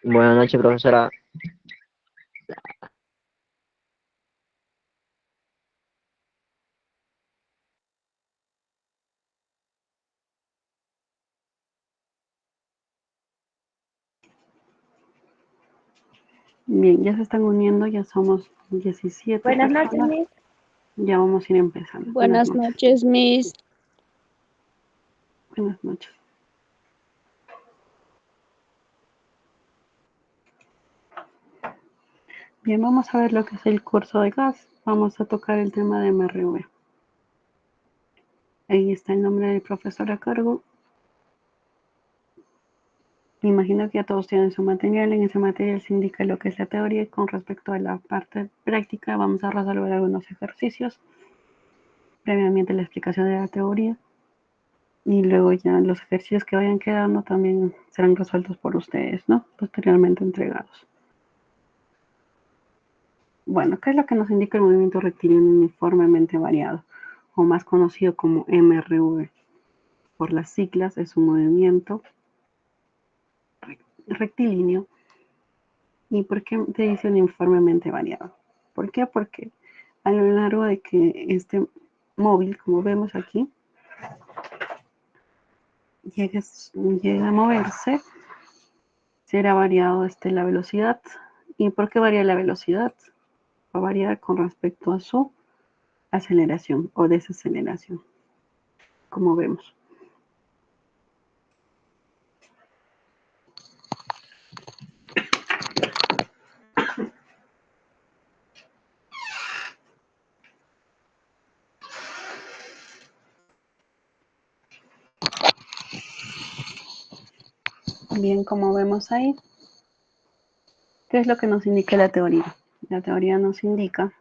Buenas noches, profesora. Bien, ya se están uniendo, ya somos 17 Buenas personas. noches, Miss. Ya vamos a ir empezando. Buenas noches, Miss. Buenas noches. Bien, vamos a ver lo que es el curso de gas. Vamos a tocar el tema de MRV. Ahí está el nombre del profesor a cargo. Me imagino que ya todos tienen su material. En ese material se indica lo que es la teoría y con respecto a la parte práctica vamos a resolver algunos ejercicios. Previamente la explicación de la teoría. Y luego ya los ejercicios que vayan quedando también serán resueltos por ustedes, ¿no? Posteriormente entregados. Bueno, ¿qué es lo que nos indica el movimiento rectilíneo uniformemente variado? O más conocido como MRV. Por las siglas, es un movimiento rectilíneo. ¿Y por qué te dice uniformemente variado? ¿Por qué? Porque a lo largo de que este móvil, como vemos aquí, llega a moverse, será variado la velocidad. ¿Y por qué varía la velocidad? Va a variar con respecto a su aceleración o desaceleración, como vemos. Bien, como vemos ahí, ¿qué es lo que nos indica la teoría? La teoría nos indica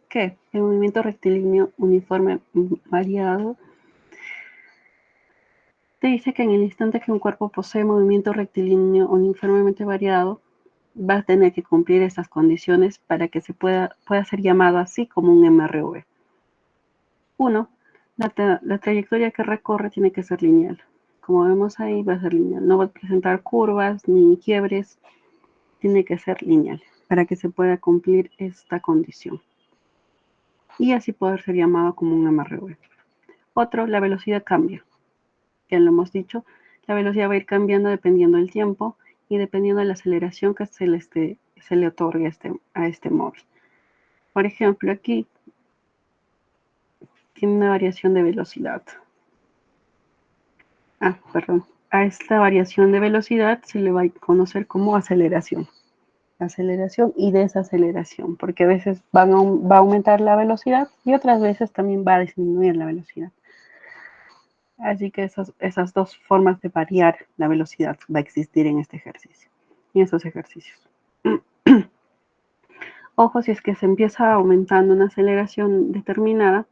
que el movimiento rectilíneo uniforme variado te dice que en el instante que un cuerpo posee movimiento rectilíneo uniformemente variado, va a tener que cumplir estas condiciones para que pueda ser llamado así como un MRV. 1. La trayectoria que recorre tiene que ser lineal. Como vemos ahí, va a ser lineal. No va a presentar curvas ni quiebres. Tiene que ser lineal para que se pueda cumplir esta condición. Y así poder ser llamado como un MRV. Otro, la velocidad cambia. Ya lo hemos dicho, la velocidad va a ir cambiando dependiendo del tiempo y dependiendo de la aceleración que se le otorgue a este móvil. Por ejemplo, aquí tiene una variación de velocidad. A esta variación de velocidad se le va a conocer como aceleración. Aceleración y desaceleración, porque a veces va a aumentar la velocidad y otras veces también va a disminuir la velocidad. Así que esas dos formas de variar la velocidad va a existir en este ejercicio, en estos ejercicios. Ojo, si es que se empieza aumentando una aceleración determinada,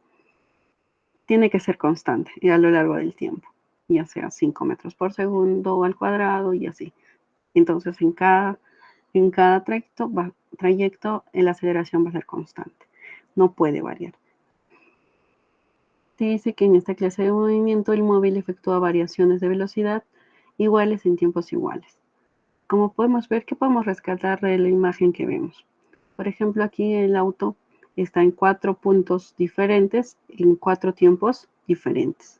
tiene que ser constante y a lo largo del tiempo, ya sea 5 metros por segundo al cuadrado y así. Entonces, en cada trayecto la aceleración va a ser constante, no puede variar. Se dice que en esta clase de movimiento el móvil efectúa variaciones de velocidad iguales en tiempos iguales. Como podemos ver, ¿qué podemos rescatar de la imagen que vemos? Por ejemplo, aquí el auto está en 4 puntos diferentes, en 4 tiempos diferentes.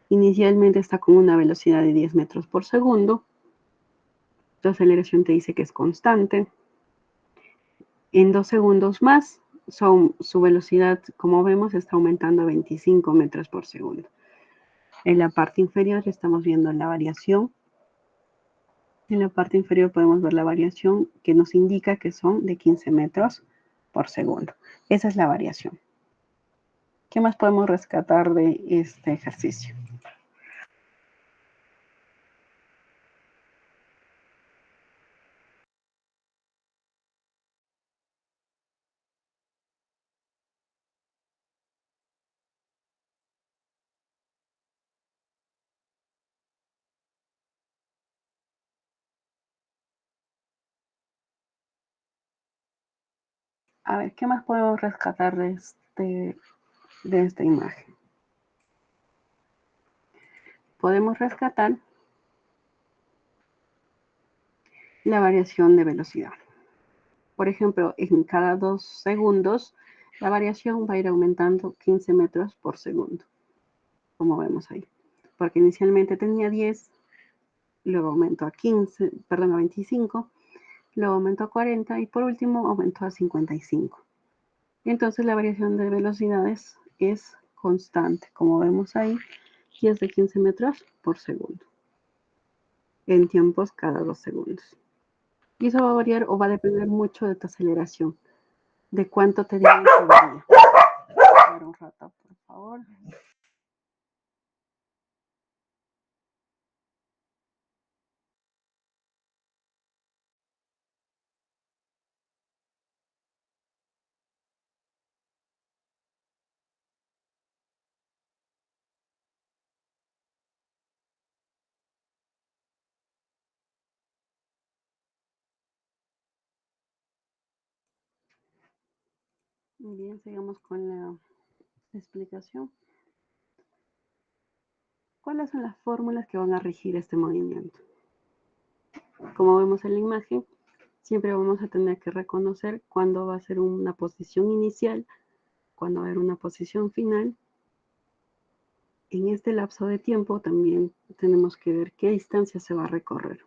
Inicialmente está con una velocidad de 10 metros por segundo. La aceleración te dice que es constante. En 2 segundos más, su velocidad, como vemos, está aumentando a 25 metros por segundo. En la parte inferior estamos viendo la variación. En la parte inferior podemos ver la variación que nos indica que son de 15 metros por segundo. Esa es la variación. ¿Qué más podemos rescatar de este ejercicio? A ver, ¿qué más podemos rescatar de esta imagen? podemos rescatar la variación de velocidad. Por ejemplo, en cada 2 segundos, la variación va a ir aumentando 15 metros por segundo, como vemos ahí. Porque inicialmente tenía 10, luego aumentó a 25, luego aumentó a 40 y por último aumentó a 55. Entonces la variación de velocidades es constante, como vemos ahí, y es de 15 metros por segundo, en tiempos cada 2 segundos. Y eso va a variar o va a depender mucho de tu aceleración, de cuánto te digan que varía. Espera un rato, por favor. Muy bien, sigamos con la explicación. ¿Cuáles son las fórmulas que van a regir este movimiento? Como vemos en la imagen, siempre vamos a tener que reconocer cuándo va a ser una posición inicial, cuándo va a haber una posición final. En este lapso de tiempo también tenemos que ver qué distancia se va a recorrer.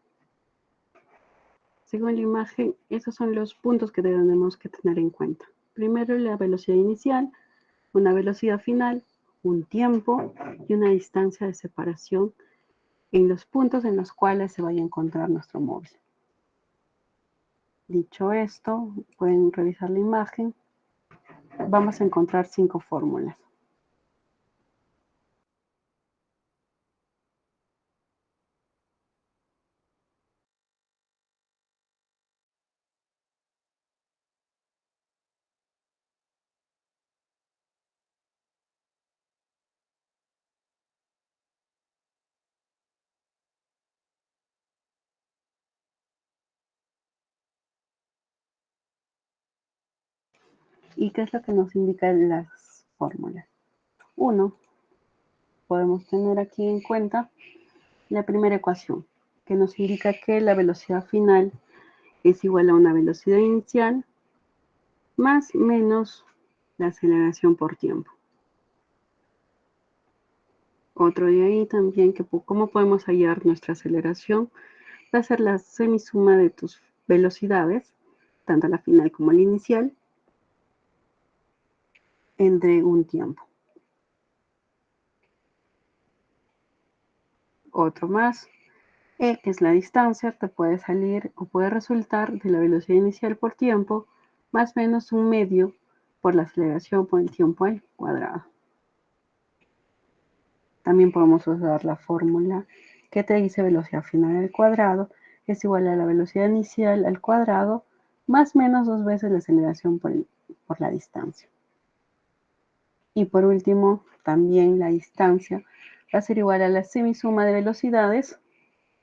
Según la imagen, esos son los puntos que tenemos que tener en cuenta. Primero, la velocidad inicial, una velocidad final, un tiempo y una distancia de separación en los puntos en los cuales se vaya a encontrar nuestro móvil. Dicho esto, pueden revisar la imagen. Vamos a encontrar 5 fórmulas. ¿Y qué es lo que nos indican las fórmulas? 1. Podemos tener aquí en cuenta la primera ecuación, que nos indica que la velocidad final es igual a una velocidad inicial más menos la aceleración por tiempo. Otro de ahí también, que cómo podemos hallar nuestra aceleración, va a ser la semisuma de tus velocidades, tanto la final como la inicial, entre un tiempo. Otro más, E, que es la distancia, te puede salir o puede resultar de la velocidad inicial por tiempo, más o menos un medio por la aceleración por el tiempo al cuadrado. También podemos usar la fórmula que te dice velocidad final al cuadrado es igual a la velocidad inicial al cuadrado más o menos 2 veces la aceleración por la distancia. Y por último, también la distancia va a ser igual a la semisuma de velocidades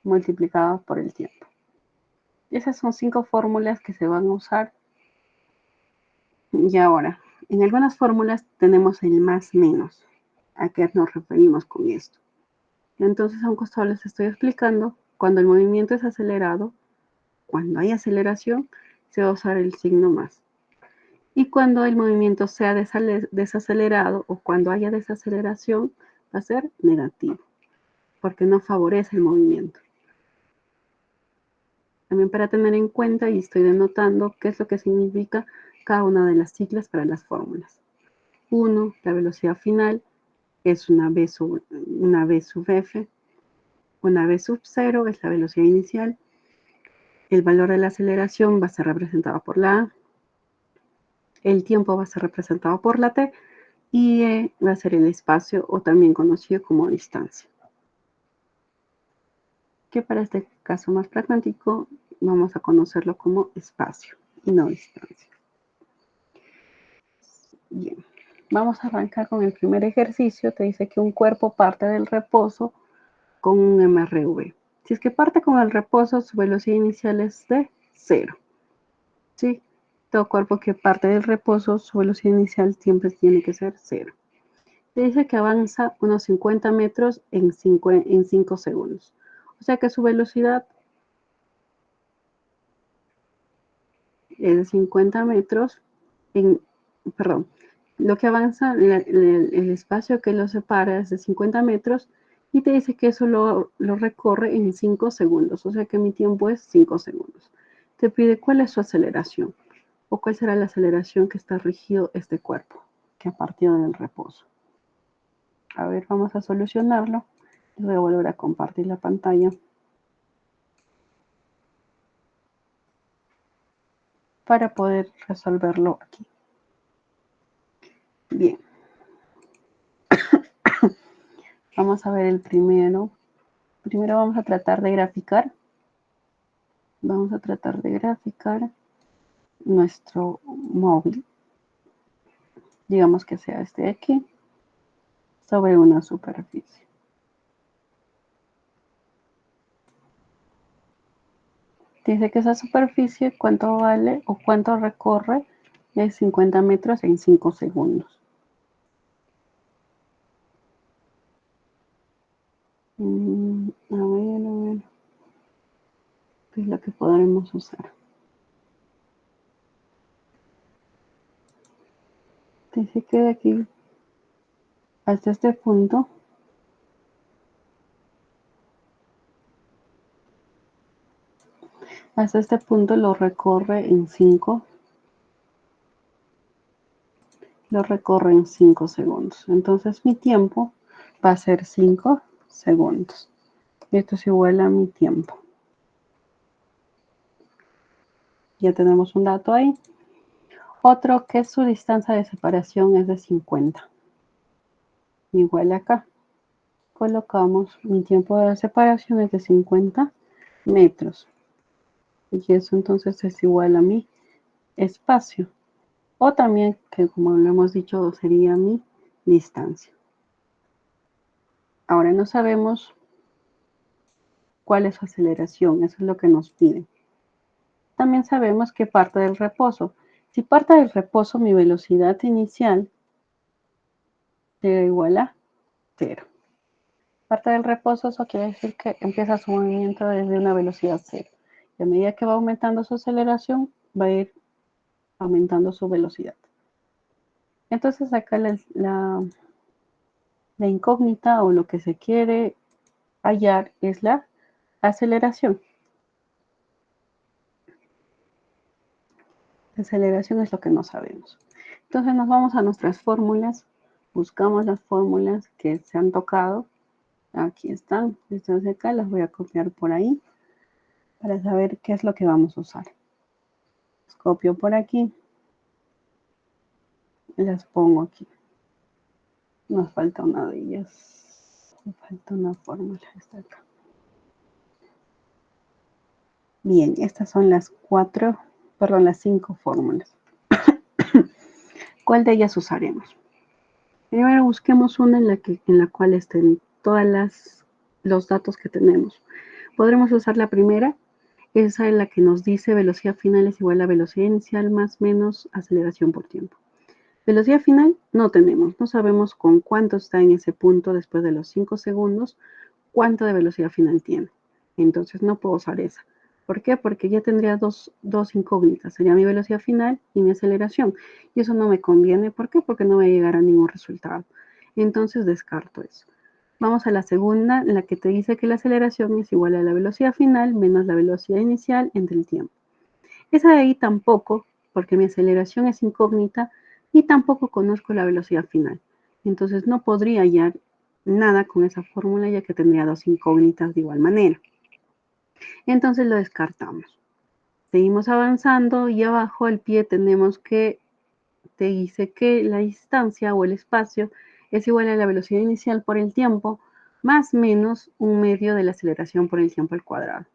multiplicada por el tiempo. Esas son 5 fórmulas que se van a usar. Y ahora, en algunas fórmulas tenemos el más menos. ¿A qué nos referimos con esto? Entonces, a un costado les estoy explicando, cuando el movimiento es acelerado, cuando hay aceleración, se va a usar el signo más. Y cuando el movimiento sea desacelerado o cuando haya desaceleración, va a ser negativo, porque no favorece el movimiento. También para tener en cuenta, y estoy denotando qué es lo que significa cada una de las siglas para las fórmulas. 1, la velocidad final es una v sub f. Una v sub 0 es la velocidad inicial. El valor de la aceleración va a ser representado por la A. El tiempo va a ser representado por la T. Y E va a ser el espacio o también conocido como distancia. Que para este caso más pragmático vamos a conocerlo como espacio y no distancia. Bien, vamos a arrancar con el primer ejercicio. Te dice que un cuerpo parte del reposo con un MRV. Si es que parte con el reposo, su velocidad inicial es de 0. ¿Sí? Todo cuerpo que parte del reposo, su velocidad inicial siempre tiene que ser 0. Te dice que avanza unos 50 metros en 5 segundos. O sea que su velocidad es de 50 metros perdón, lo que avanza, el espacio que lo separa es de 50 metros y te dice que eso lo recorre en 5 segundos, o sea que mi tiempo es 5 segundos. Te pide cuál es su aceleración o cuál será la aceleración que está rigido este cuerpo, que ha partido del reposo. A ver, vamos a solucionarlo. Voy a volver a compartir la pantalla para poder resolverlo aquí. Bien. Vamos a ver el primero. Primero vamos a tratar de graficar. Vamos a tratar de graficar nuestro móvil. Digamos que sea este de aquí, sobre una superficie. Dice que esa superficie, ¿cuánto vale o cuánto recorre? Es 50 metros en 5 segundos. A ver. ¿Qué es lo que podremos usar? Dice que de aquí hasta este punto lo recorre en 5 segundos. Entonces mi tiempo va a ser 5 segundos. Esto es igual a mi tiempo. Ya tenemos un dato ahí. Otro que su distancia de separación es de 50. Igual acá. Colocamos mi tiempo de separación es de 50 metros. Y eso entonces es igual a mi espacio. O también, que como lo hemos dicho, sería mi distancia. Ahora no sabemos cuál es su aceleración. Eso es lo que nos piden. También sabemos que parte del reposo. Si parte del reposo, mi velocidad inicial será igual a 0. Parte del reposo, eso quiere decir que empieza su movimiento desde una velocidad 0. Y a medida que va aumentando su aceleración, va a ir aumentando su velocidad. Entonces acá la incógnita o lo que se quiere hallar es la aceleración. La aceleración es lo que no sabemos. Entonces nos vamos a nuestras fórmulas, buscamos las fórmulas que se han tocado. Aquí están, estas de acá las voy a copiar por ahí para saber qué es lo que vamos a usar. Las copio por aquí, las pongo aquí. Nos falta una de ellas. Me falta una fórmula, esta acá. Bien, estas son las 5 fórmulas. ¿Cuál de ellas usaremos? Primero busquemos una en la cual estén todos los datos que tenemos. Podremos usar la primera, esa es la que nos dice velocidad final es igual a velocidad inicial más menos aceleración por tiempo. Velocidad final no tenemos, no sabemos con cuánto está en ese punto después de los 5 segundos, cuánto de velocidad final tiene. Entonces no puedo usar esa. ¿Por qué? Porque ya tendría dos incógnitas. Sería mi velocidad final y mi aceleración. Y eso no me conviene. ¿Por qué? Porque no voy a llegar a ningún resultado. Entonces descarto eso. Vamos a la segunda, en la que te dice que la aceleración es igual a la velocidad final menos la velocidad inicial entre el tiempo. Esa de ahí tampoco, porque mi aceleración es incógnita y tampoco conozco la velocidad final. Entonces no podría hallar nada con esa fórmula ya que tendría dos incógnitas de igual manera. Entonces lo descartamos. Seguimos avanzando y abajo al pie tenemos que te dice que la distancia o el espacio es igual a la velocidad inicial por el tiempo más menos un medio de la aceleración por el tiempo al cuadrado.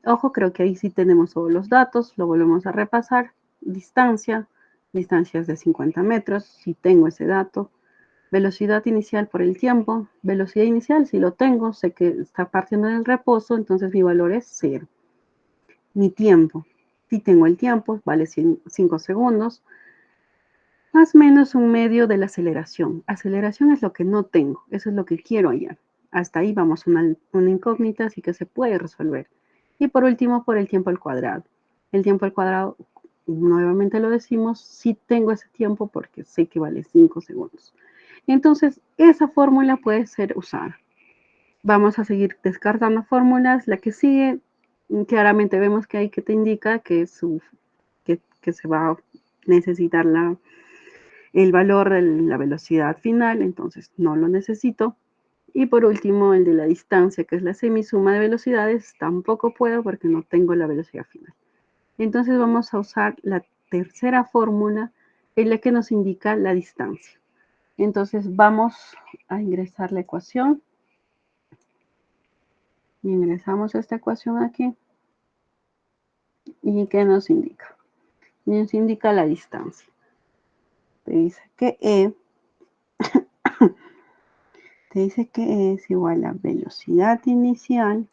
Ojo, creo que ahí sí tenemos todos los datos, lo volvemos a repasar. Distancia es de 50 metros, si tengo ese dato. Velocidad inicial por el tiempo, velocidad inicial si lo tengo, sé que está partiendo del reposo, entonces mi valor es 0. Mi tiempo, si tengo el tiempo, vale 5 segundos. más o menos un medio de la aceleración. Aceleración es lo que no tengo, eso es lo que quiero hallar. Hasta ahí vamos una incógnita, así que se puede resolver. Y por último, por el tiempo al cuadrado. El tiempo al cuadrado, nuevamente lo decimos, sí tengo ese tiempo porque sé que vale 5 segundos. Entonces, esa fórmula puede ser usada. Vamos a seguir descartando fórmulas. La que sigue, claramente vemos que ahí que te indica que, que se va a necesitar el valor de la velocidad final, entonces no lo necesito. Y por último, el de la distancia, que es la semisuma de velocidades, tampoco puedo porque no tengo la velocidad final. Entonces vamos a usar la tercera fórmula, en la que nos indica la distancia. Entonces vamos a ingresar la ecuación. Ingresamos esta ecuación aquí. ¿Y qué nos indica? Nos indica la distancia. Te dice que te dice que es igual a velocidad inicial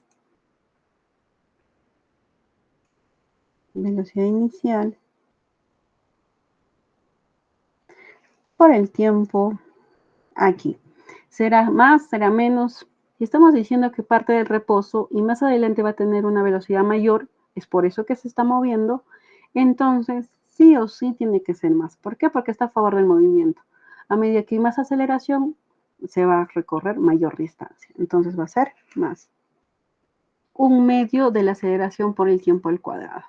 por el tiempo aquí. Será más, será menos. Si estamos diciendo que parte del reposo y más adelante va a tener una velocidad mayor, es por eso que se está moviendo, entonces sí o sí tiene que ser más. ¿Por qué? Porque está a favor del movimiento. A medida que hay más aceleración, se va a recorrer mayor distancia. Entonces va a ser más. Un medio de la aceleración por el tiempo al cuadrado.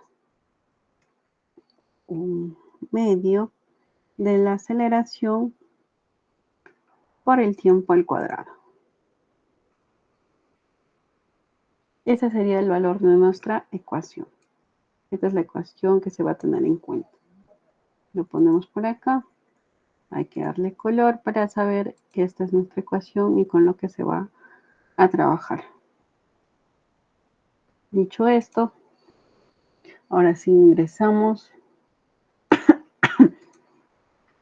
Un medio de la aceleración por el tiempo al cuadrado. Ese sería el valor de nuestra ecuación. Esta es la ecuación que se va a tener en cuenta. Lo ponemos por acá. Hay que darle color para saber que esta es nuestra ecuación y con lo que se va a trabajar. Dicho esto, ahora sí ingresamos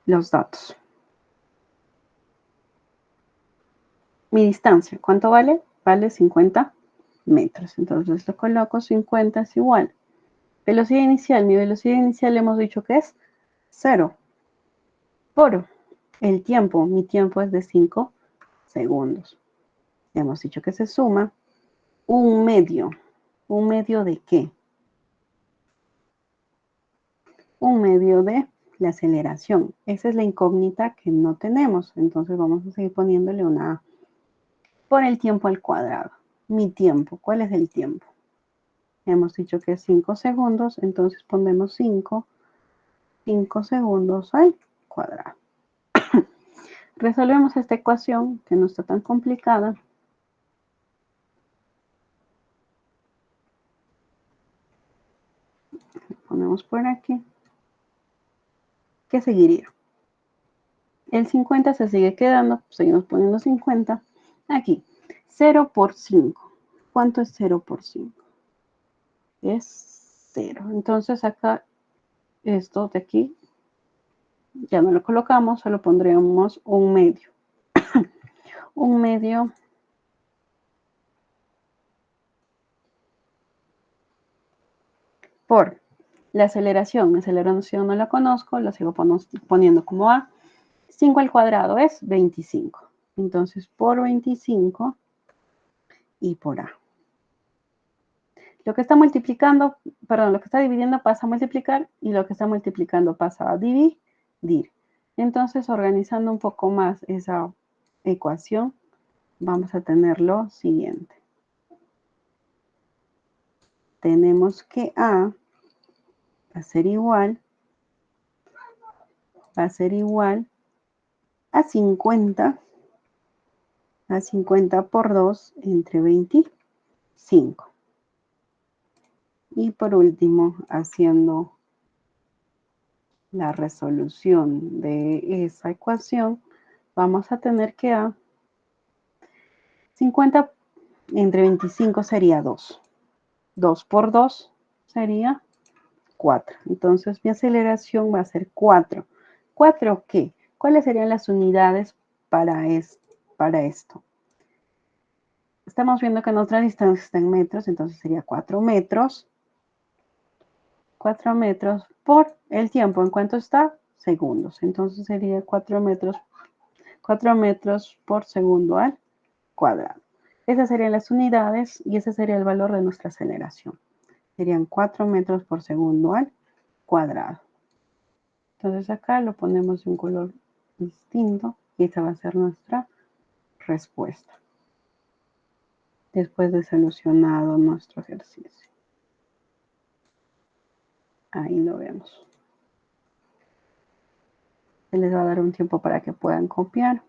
los datos. Mi distancia, ¿cuánto vale? Vale 50 metros. Entonces lo coloco, 50 es igual. Velocidad inicial, mi velocidad inicial hemos dicho que es 0. Por el tiempo, mi tiempo es de 5 segundos. Hemos dicho que se suma un medio. ¿Un medio de qué? Un medio de la aceleración. Esa es la incógnita que no tenemos. Entonces vamos a seguir poniéndole una A. Por el tiempo al cuadrado. Mi tiempo, ¿cuál es el tiempo? Hemos dicho que es 5 segundos, entonces ponemos 5 segundos al cuadrado. Resolvemos esta ecuación que no está tan complicada. Ponemos por aquí. ¿Qué seguiría? El 50 se sigue quedando, seguimos poniendo 50. Aquí, 0 por 5. ¿Cuánto es 0 por 5? Es 0. Entonces acá, esto de aquí, ya no lo colocamos, solo pondríamos un medio. Un medio por la aceleración. Mi aceleración no la conozco, la sigo poniendo como A. 5 al cuadrado es 25. Entonces, por 25 y por A. Lo que está multiplicando, perdón, lo que está dividiendo pasa a multiplicar y lo que está multiplicando pasa a dividir. Entonces, organizando un poco más esa ecuación, vamos a tener lo siguiente. Tenemos que A va a ser igual a 50 por 2 entre 25. Y por último, haciendo la resolución de esa ecuación, vamos a tener que A 50 entre 25 sería 2. 2 por 2 sería 4. Entonces mi aceleración va a ser 4. ¿4 qué? ¿Cuáles serían las unidades para esto? Estamos viendo que nuestra distancia está en metros, entonces sería 4 metros. 4 metros por el tiempo. ¿En cuánto está? segundos. Entonces sería 4 metros por segundo al cuadrado. Esas serían las unidades y ese sería el valor de nuestra aceleración. Serían 4 metros por segundo al cuadrado. Entonces acá lo ponemos de un color distinto y esta va a ser nuestra respuesta después de solucionado nuestro ejercicio. Ahí lo vemos. Se les va a dar un tiempo para que puedan copiar.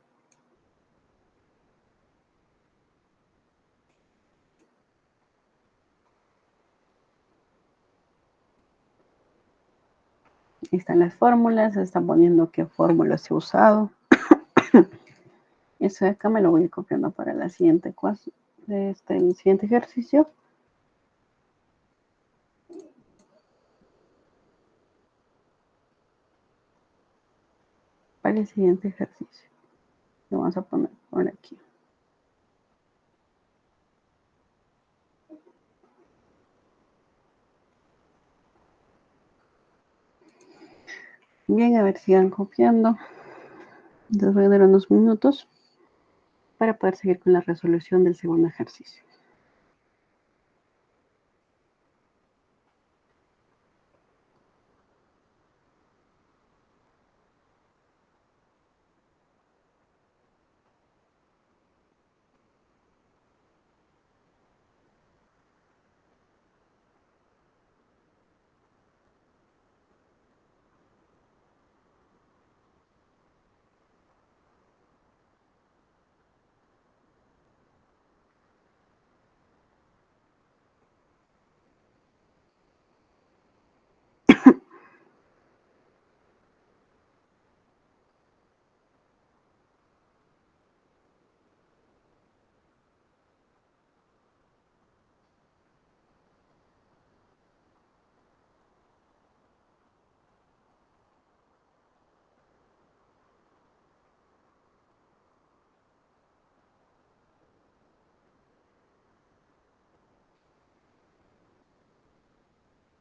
Ahí están las fórmulas, se están poniendo qué fórmulas he usado. Eso de acá me lo voy a ir copiando para la siguiente el siguiente ejercicio. Para el siguiente ejercicio. Lo vamos a poner por aquí. Bien, a ver, sigan copiando. Les voy a dar unos minutos para poder seguir con la resolución del segundo ejercicio.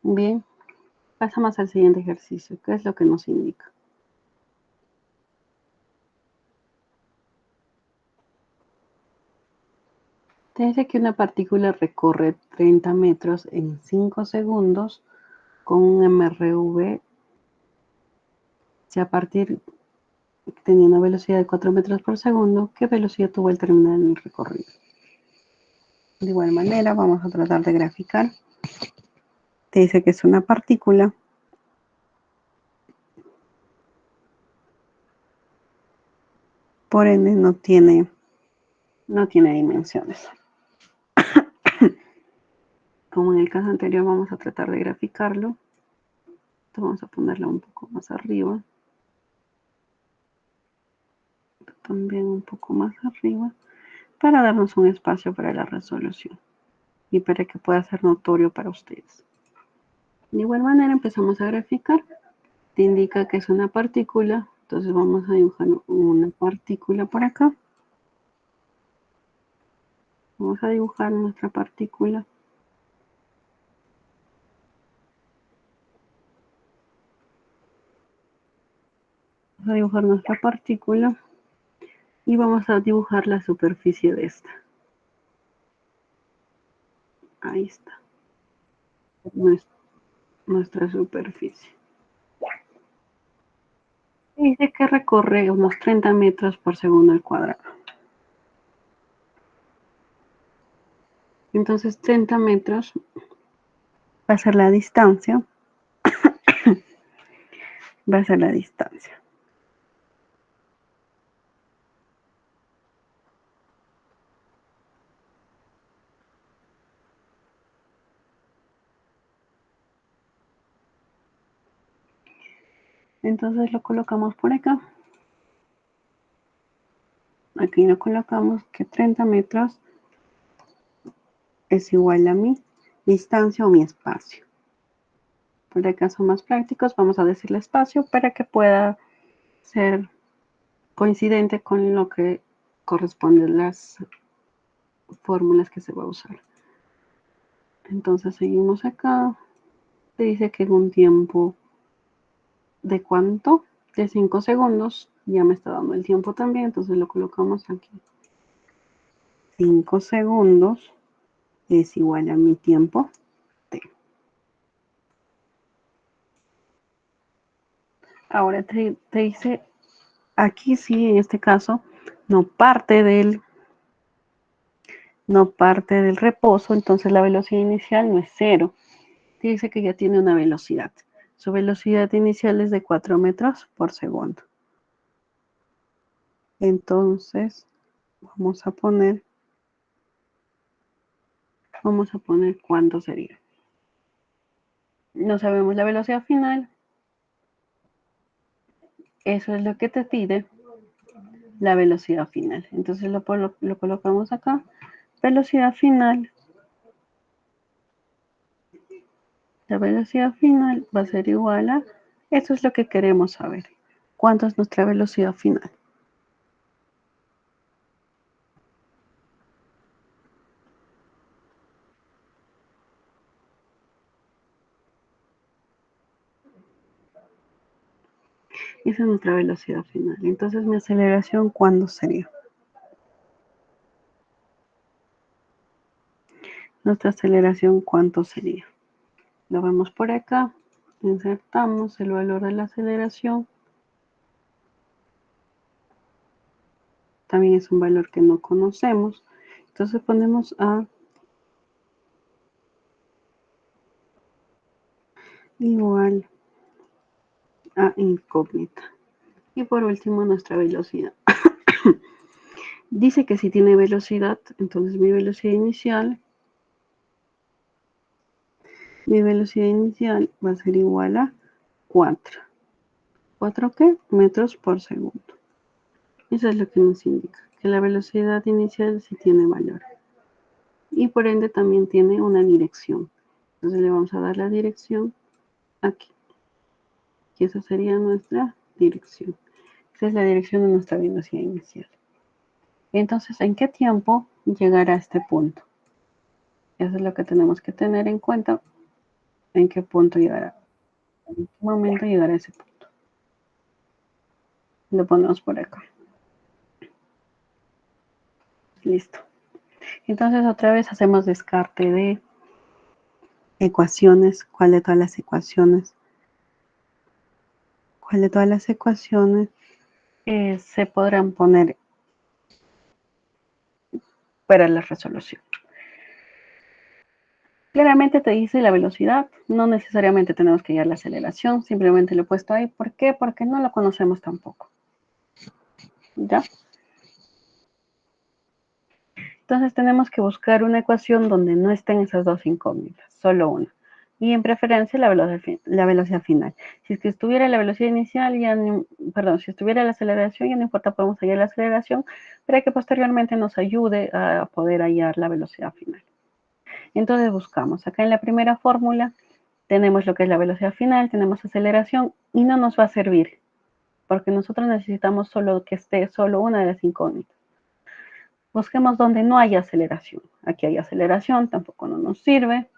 Bien, pasamos al siguiente ejercicio. ¿Qué es lo que nos indica? Te dice que una partícula recorre 30 metros en 5 segundos con un MRV si a partir teniendo velocidad de 4 metros por segundo, ¿qué velocidad tuvo el terminar en el recorrido? De igual manera, vamos a tratar de graficar. Te dice que es una partícula. Por ende, no tiene dimensiones. Como en el caso anterior, vamos a tratar de graficarlo. Esto vamos a ponerlo un poco más arriba. También un poco más arriba, para darnos un espacio para la resolución y para que pueda ser notorio para ustedes. De igual manera empezamos a graficar. Te indica que es una partícula, entonces vamos a dibujar una partícula por acá. Vamos a dibujar nuestra partícula. Vamos a dibujar nuestra partícula y vamos a dibujar la superficie de esta. Ahí está. Nuestra superficie. Dice que recorre unos 30 metros por segundo al cuadrado. Entonces 30 metros va a ser la distancia. Va a ser la distancia. Entonces lo colocamos por acá. Aquí lo colocamos que 30 metros es igual a mi distancia o mi espacio. Por acá son más prácticos, vamos a decirle espacio para que pueda ser coincidente con lo que corresponden las fórmulas que se va a usar. Entonces seguimos acá. Te dice que en un tiempo de cuánto, de 5 segundos. Ya me está dando el tiempo también, entonces lo colocamos aquí. 5 segundos es igual a mi tiempo T. Ahora te dice, aquí sí, en este caso, no parte del reposo, entonces la velocidad inicial no es 0. Dice que ya tiene una velocidad. Su velocidad inicial es de 4 metros por segundo. Entonces, vamos a poner cuánto sería. No sabemos la velocidad final. Eso es lo que te pide la velocidad final. Entonces lo colocamos acá. Velocidad final. La velocidad final va a ser igual a, eso es lo que queremos saber. ¿Cuánto es nuestra velocidad final? Esa es nuestra velocidad final. Entonces mi aceleración, ¿cuándo sería? Nuestra aceleración, ¿cuánto sería? Lo vemos por acá. Insertamos el valor de la aceleración. También es un valor que no conocemos. Entonces ponemos A igual a incógnita. Y por último, nuestra velocidad. Dice que si tiene velocidad, entonces mi velocidad inicial va a ser igual a 4. ¿4 qué? Metros por segundo. Eso es lo que nos indica, que la velocidad inicial sí tiene valor. Y por ende también tiene una dirección. Entonces le vamos a dar la dirección aquí. Y esa sería nuestra dirección. Esa es la dirección de nuestra velocidad inicial. Entonces, ¿en qué tiempo llegará a este punto? Eso es lo que tenemos que tener en cuenta. ¿En qué punto llegará? ¿En qué momento llegará a ese punto? Lo ponemos por acá. Listo. Entonces, otra vez hacemos descarte de ecuaciones. ¿Cuál de todas las ecuaciones? ¿Cuál de todas las ecuaciones se podrán poner para la resolución? Claramente te dice la velocidad, no necesariamente tenemos que hallar la aceleración, simplemente lo he puesto ahí. ¿Por qué? Porque no lo conocemos tampoco. ¿Ya? Entonces tenemos que buscar una ecuación donde no estén esas dos incógnitas, solo una. Y en preferencia la velocidad final. Si es que estuviera la velocidad inicial, si estuviera la aceleración, ya no importa, podemos hallar la aceleración para que posteriormente nos ayude a poder hallar la velocidad final. Entonces buscamos. Acá en la primera fórmula tenemos lo que es la velocidad final, tenemos aceleración y no nos va a servir porque nosotros necesitamos solo que esté solo una de las incógnitas. Busquemos donde no haya aceleración. Aquí hay aceleración, tampoco no nos sirve.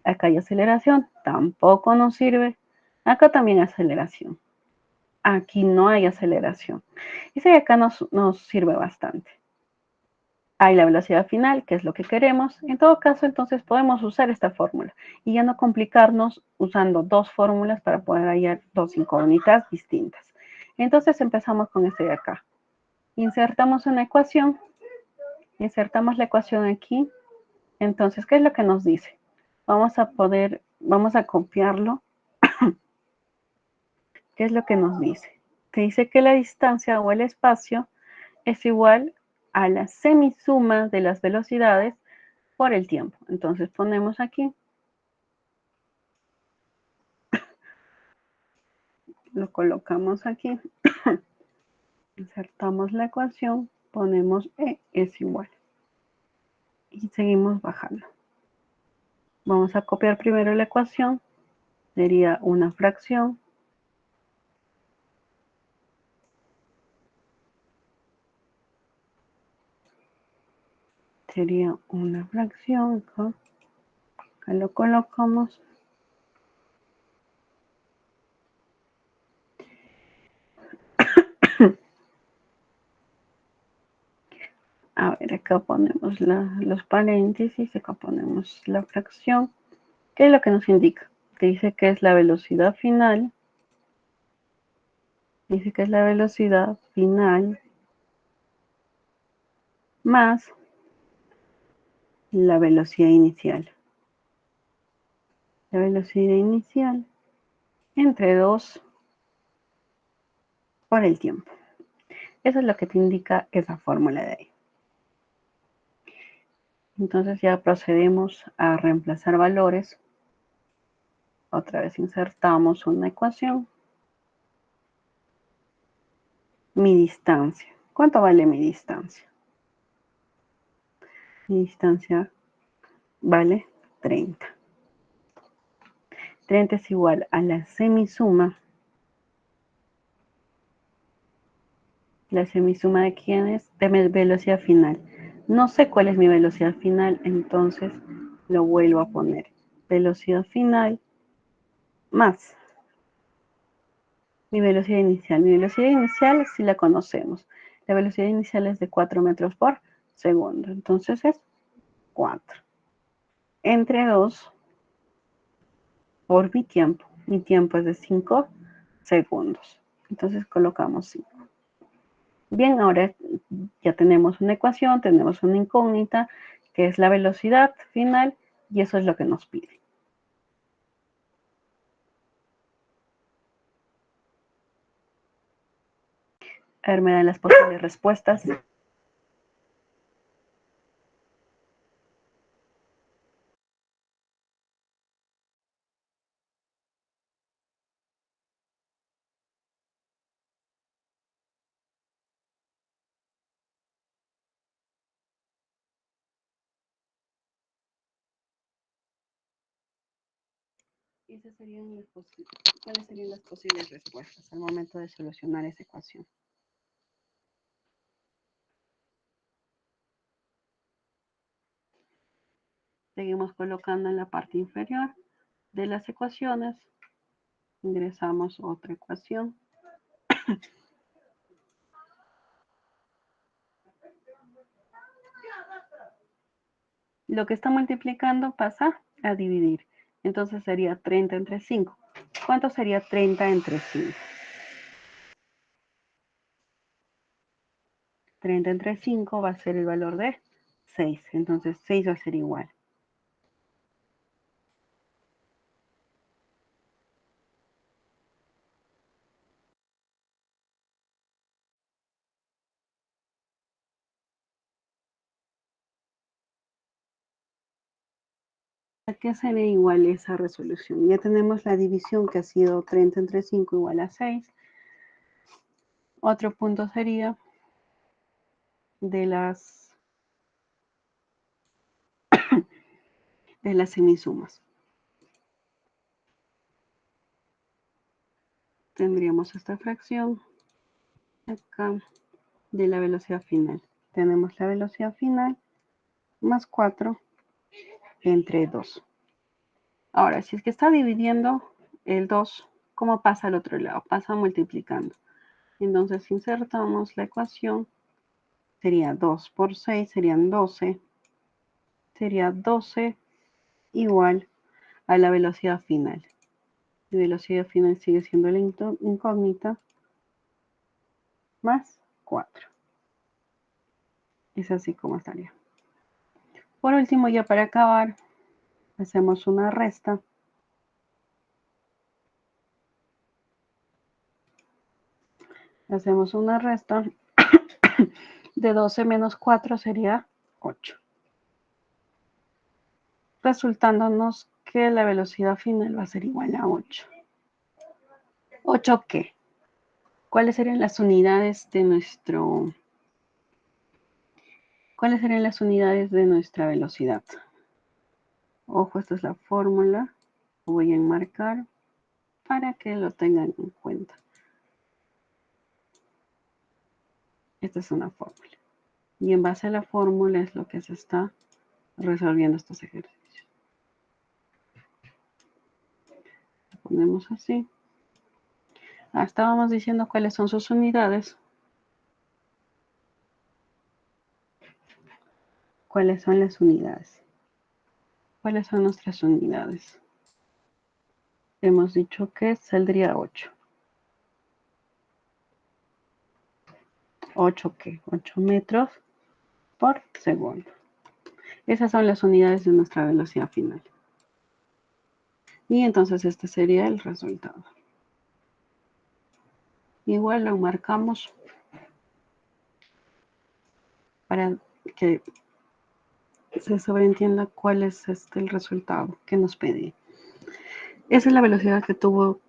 Acá hay aceleración, tampoco nos sirve. Acá también hay aceleración. Aquí no hay aceleración. Y si acá nos sirve bastante. Hay la velocidad final, que es lo que queremos. En todo caso, entonces podemos usar esta fórmula y ya no complicarnos usando dos fórmulas para poder hallar dos incógnitas distintas. Entonces empezamos con este de acá. Insertamos una ecuación. Insertamos la ecuación aquí. Entonces, ¿qué es lo que nos dice? Vamos a copiarlo. ¿Qué es lo que nos dice? Te dice que la distancia o el espacio es igual a la semisuma de las velocidades por el tiempo. Entonces ponemos aquí, lo colocamos aquí, insertamos la ecuación, ponemos E es igual. Y seguimos bajando. Vamos a copiar primero la ecuación, sería una fracción. Sería una fracción, acá lo colocamos. A ver, acá ponemos los paréntesis, acá ponemos la fracción. ¿Qué es lo que nos indica? Que dice que es la velocidad final. Dice que es la velocidad final más la velocidad inicial. La velocidad inicial entre 2 por el tiempo. Eso es lo que te indica esa fórmula de ahí. Entonces ya procedemos a reemplazar valores. Otra vez insertamos una ecuación. Mi distancia. ¿Cuánto vale mi distancia? Mi distancia vale 30. 30 es igual a la semisuma. ¿La semisuma de quién es? De mi velocidad final. No sé cuál es mi velocidad final, entonces lo vuelvo a poner. Velocidad final más mi velocidad inicial. Mi velocidad inicial sí la conocemos. La velocidad inicial es de 4 metros por segundo. Entonces es 4. Entre 2 por mi tiempo. Mi tiempo es de 5 segundos. Entonces colocamos 5. Bien, ahora ya tenemos una ecuación, tenemos una incógnita, que es la velocidad final, y eso es lo que nos pide. A ver, me dan las posibles respuestas. ¿Cuáles serían las posibles respuestas al momento de solucionar esa ecuación? Seguimos colocando en la parte inferior de las ecuaciones. Ingresamos otra ecuación. Lo que está multiplicando pasa a dividir. Entonces sería 30 entre 5. ¿Cuánto sería 30 entre 5? 30 entre 5 va a ser el valor de 6. Entonces 6 va a ser igual. ¿A qué sería igual esa resolución? Ya tenemos la división que ha sido 30 entre 5 igual a 6. Otro punto sería de las semisumas. Tendríamos esta fracción acá de la velocidad final. Tenemos la velocidad final más 4 entre 2. Ahora, si es que está dividiendo el 2, ¿cómo pasa al otro lado? Pasa multiplicando. Entonces insertamos la ecuación. Sería 2 por 6, serían 12. Sería 12 igual a la velocidad final. La velocidad final sigue siendo la incógnita más 4. Es así como estaría. Por último, ya para acabar, hacemos una resta. Hacemos una resta de 12 menos 4 sería 8. Resultándonos que la velocidad final va a ser igual a 8. ¿8 qué? ¿Cuáles serían las unidades de nuestra velocidad? Ojo, esta es la fórmula. Voy a enmarcar para que lo tengan en cuenta. Esta es una fórmula. Y en base a la fórmula es lo que se está resolviendo estos ejercicios. Lo ponemos así. Estábamos diciendo cuáles son sus unidades. ¿Cuáles son las unidades? ¿Cuáles son nuestras unidades? Hemos dicho que saldría 8. ¿8 qué? 8 metros por segundo. Esas son las unidades de nuestra velocidad final. Y entonces este sería el resultado. Igual lo marcamos para que se sobreentienda cuál es el resultado que nos pedí. Esa es la velocidad que tuvo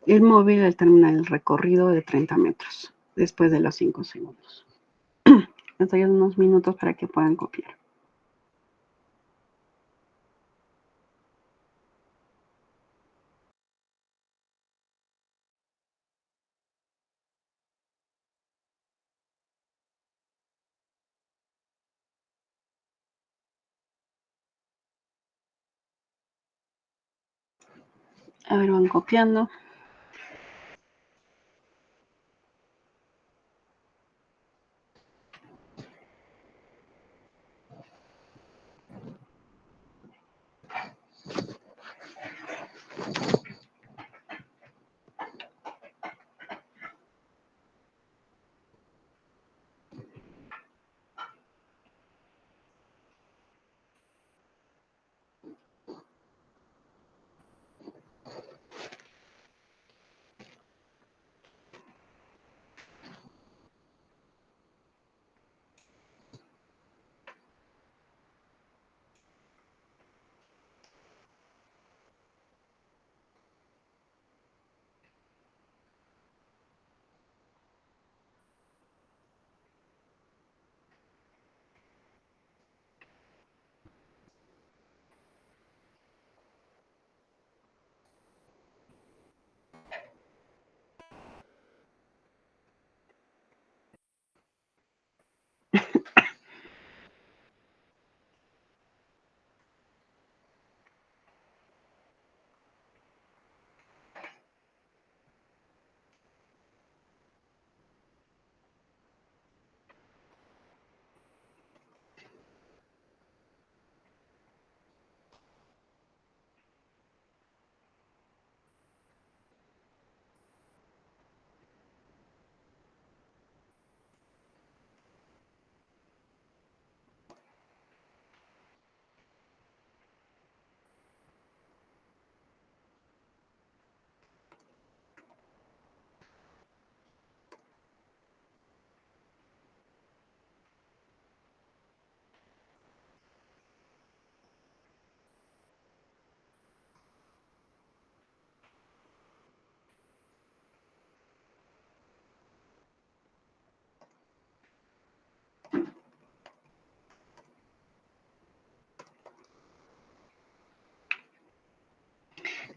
el móvil al terminar el recorrido de 30 metros después de los 5 segundos. Les doy unos minutos para que puedan copiar. A ver, van copiando.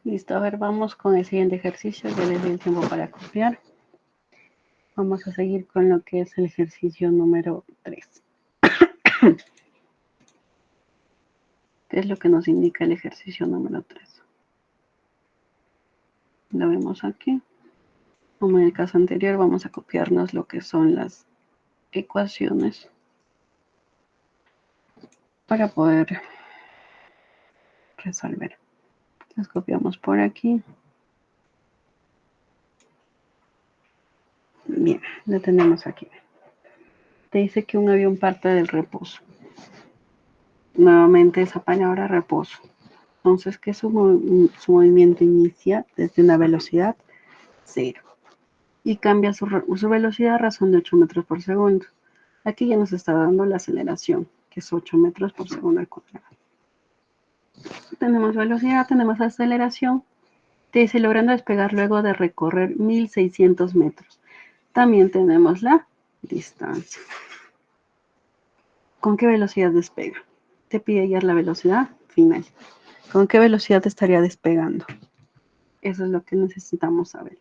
Listo, a ver, vamos con el siguiente ejercicio. Ya les di el tiempo para copiar. Vamos a seguir con lo que es el ejercicio número 3. ¿Qué es lo que nos indica el ejercicio número 3? Lo vemos aquí. Como en el caso anterior, vamos a copiarnos lo que son las ecuaciones para poder resolver. Las copiamos por aquí. Bien, lo tenemos aquí. Te dice que un avión parte del reposo. Nuevamente esa palabra reposo. Entonces, que su movimiento inicia desde una velocidad 0 y cambia su velocidad a razón de 8 metros por segundo. Aquí ya nos está dando la aceleración, que es 8 metros por segundo al cuadrado. Tenemos velocidad, tenemos aceleración. Te dice logrando despegar luego de recorrer 1600 metros. También tenemos la distancia. ¿Con qué velocidad despega? Te pide ya la velocidad final. ¿Con qué velocidad estaría despegando? Eso es lo que necesitamos saber.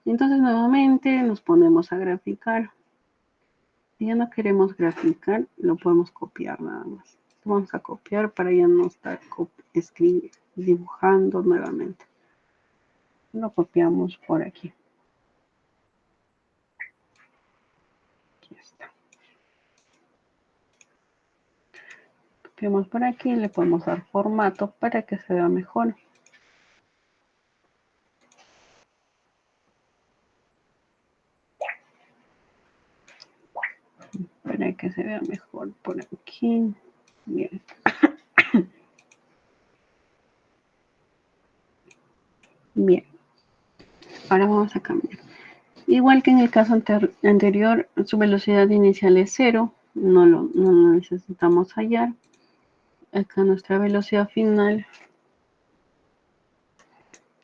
Entonces nuevamente nos ponemos a graficar. Si ya no queremos graficar, lo podemos copiar nada más. Vamos a copiar para ya no estar dibujando nuevamente. Lo copiamos por aquí. Aquí está. Copiamos por aquí y le podemos dar formato para que se vea mejor. Para que se vea mejor por aquí. Bien. Bien. Ahora vamos a cambiar. Igual que en el caso anterior, su velocidad inicial es 0. No lo necesitamos hallar. Acá nuestra velocidad final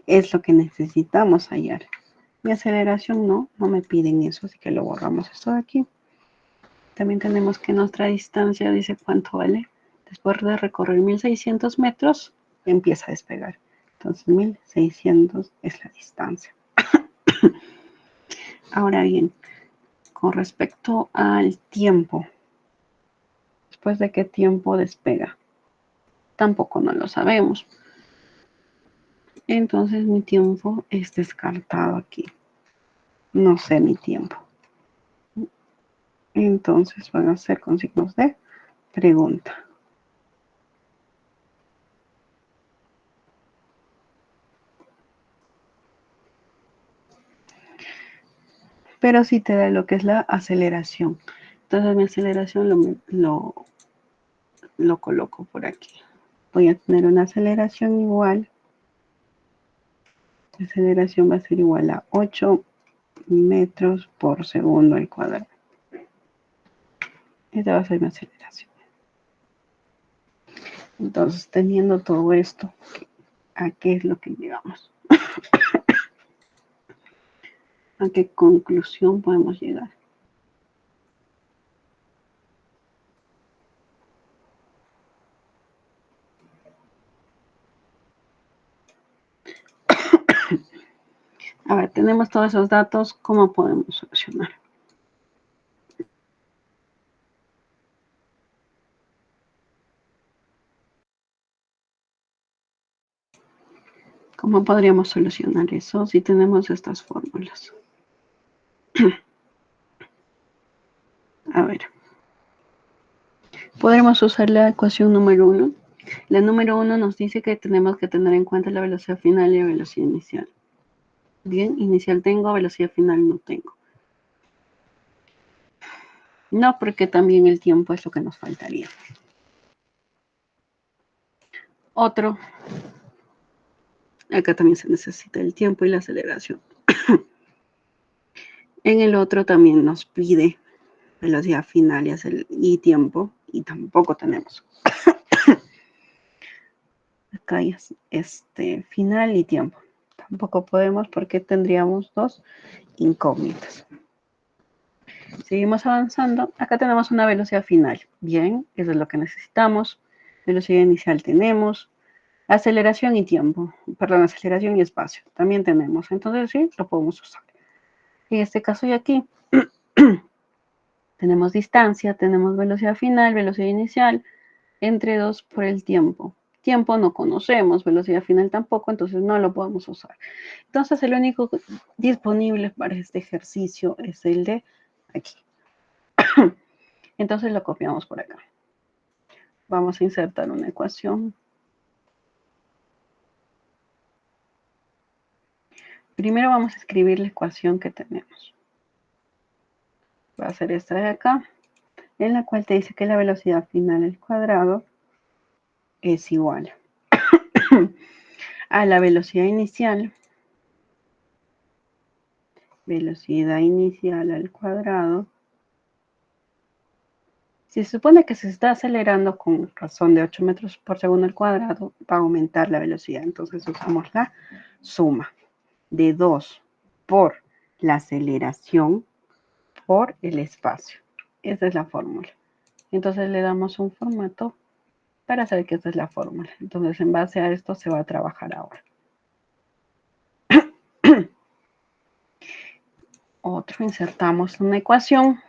es lo que necesitamos hallar. Mi aceleración no me piden eso, así que lo borramos esto de aquí. También tenemos que nuestra distancia dice cuánto vale. Después de recorrer 1600 metros, empieza a despegar. Entonces 1600 es la distancia. Ahora bien, con respecto al tiempo, ¿después de qué tiempo despega? Tampoco no lo sabemos. Entonces mi tiempo es descartado aquí. No sé mi tiempo. Entonces van a ser con signos de pregunta. Pero sí te da lo que es la aceleración. Entonces mi aceleración lo coloco por aquí. Voy a tener una aceleración igual. La aceleración va a ser igual a 8 metros por segundo al cuadrado. Esta va a ser mi aceleración. Entonces, teniendo todo esto, ¿a qué es lo que llegamos? ¿A qué conclusión podemos llegar? A ver, tenemos todos esos datos, ¿cómo podemos solucionar? ¿Cómo podríamos solucionar eso si tenemos estas fórmulas? A ver, podremos usar la ecuación número 1. La número 1 nos dice que tenemos que tener en cuenta la velocidad final y la velocidad inicial. Bien, inicial tengo, velocidad final no tengo. No, porque también el tiempo es lo que nos faltaría. Otro, acá también se necesita el tiempo y la aceleración. En el otro también nos pide velocidad final y tiempo, y tampoco tenemos. Acá es final y tiempo. Tampoco podemos porque tendríamos dos incógnitas. Seguimos avanzando. Acá tenemos una velocidad final. Bien, eso es lo que necesitamos. Velocidad inicial tenemos. Aceleración y tiempo. Perdón, aceleración y espacio. También tenemos. Entonces sí, lo podemos usar. En este caso y aquí tenemos distancia, tenemos velocidad final, velocidad inicial, entre 2 por el tiempo. Tiempo no conocemos, velocidad final tampoco, entonces no lo podemos usar. Entonces el único disponible para este ejercicio es el de aquí. Entonces lo copiamos por acá. Vamos a insertar una ecuación. Primero vamos a escribir la ecuación que tenemos. Va a ser esta de acá, en la cual te dice que la velocidad final al cuadrado es igual a la velocidad inicial al cuadrado. Si se supone que se está acelerando con razón de 8 metros por segundo al cuadrado, va a aumentar la velocidad. Entonces usamos la suma de 2 por la aceleración por el espacio. Esa es la fórmula. Entonces le damos un formato para saber que esta es la fórmula. Entonces en base a esto se va a trabajar ahora. Otro, insertamos una ecuación